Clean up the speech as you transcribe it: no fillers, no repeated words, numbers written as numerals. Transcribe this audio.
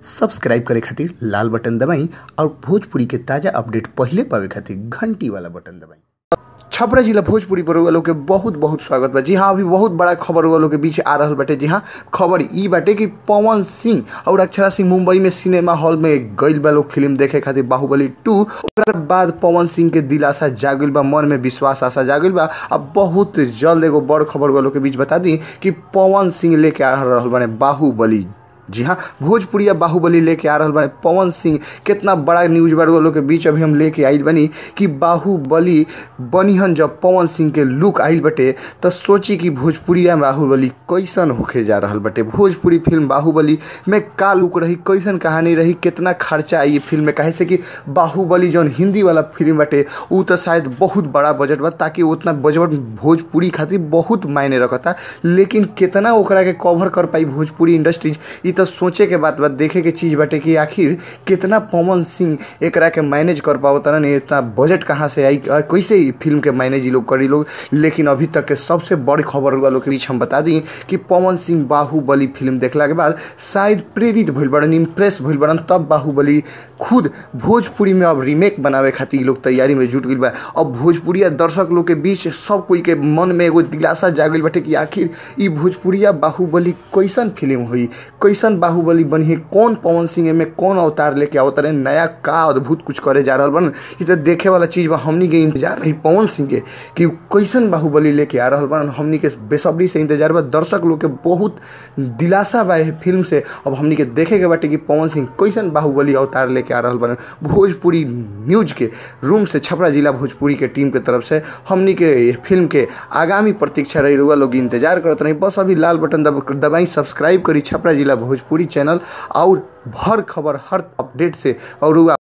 Subscribe करे खातिर लाल button दबाई और भोजपुरी के ताजा अपडेट पहले पावे खातिर घंटी वाला बटन दबाई। छपरा जिला भोजपुरी पर वालों के बहुत बहुत स्वागत बा। जी हाँ, अभी बहुत बड़ा खबर वालों के बीच आ रहा बाटे। जी हाँ, खबर ई बाटे कि पवन सिंह और अक्षरा सिंह मुंबई में सिनेमा हॉल में गइल बा लोग फिल्म देखे खातिर बाहुबली 2। ओकर बाद पवन सिंह के दिलासा जागिल बा, मन में विश्वास आशा जागिल बा। अब बहुत जल्द एगो बड़ खबर वालों के बीच बता दी कि पवन सिंह लेके आ रहा बने बाहुबली। जी हाँ, भोजपुरिया बाहुबली लेके आ रहा बने पवन सिंह। कितना बड़ा न्यूज बार वालों के बीच अभी हम लेके आइल बनी कि बाहुबली बनिहन जब पवन सिंह के लुक आइल बटे तो सोची कि भोजपुरिया बाहुबली कैसन होके जा रहा बटे। भोजपुरी फिल्म बाहुबली में का लुक रही, कैसन कहानी रही, कितना खर्चा आई फिल्म में। कहे से कि बाहुबली जौन हिंदी वाला फिल्म बटे उ तो शायद बहुत बड़ा बजट बा, ताकि उतना बजट भोजपुरी खातिर बहुत मायने रखता। लेकिन कितना ओकरा के कवर कर पाई भोजपुरी इंडस्ट्रीज, ई तो सोचे के बात देखे के चीज़ बाटे कि आखिर कितना पवन सिंह एकरा के मैनेज कर पाओ तना। नहीं, इतना बजट कहाँ से आई, कैसे फिल्म के मैनेज लोग करी लोग। लेकिन अभी तक के सबसे बड़ी खबर वालों के बीच हम बता दी कि पवन सिंह बाहुबली फिल्म देखला के बाद शायद प्रेरित भइल बड़न, इम्प्रेस भइल बड़न। तब बाहुबली खुद भोजपुरी में अब रीमेक बनावे खातिर लोग तैयारी में जुट गइल बा। अब भोजपुरिया दर्शक लोग के बीच सब कोई के मन में एगो दिलासा जागिल बाटे कि आखिर ई भोजपुरिया बाहुबली कैसन फिल्म हुई, कैसन बाहुबली बनी है, कौन पवन सिंह में कौन अवतार लेके आवत रहे, नया का अद्भुत कुछ करे जा रहा बन। ये तो देखे वाला चीज़ बा। हमनी के इंतजार रही पवन सिंह के कि कैसन बाहुबली लेके आ रहा बन। हमनी के बेसब्री से इंतजार बा। दर्शक लोग के बहुत दिलासा बा फिल्म से। अब हमनी के देखे के बाटे कि पवन सिंह कैसन बाहुबली अवतार लेके आ रहा बन। भोजपुरी न्यूज के रूम से, छपरा जिला भोजपुरी के टीम के तरफ से हमनी के फिल्म के आगामी प्रतीक्षा रही रुआ लोग इंतजार करते रही। बस अभी लाल बटन दबाई, सब्सक्राइब करी छपरा जिला भोजपुरी चैनल और हर खबर हर अपडेट से और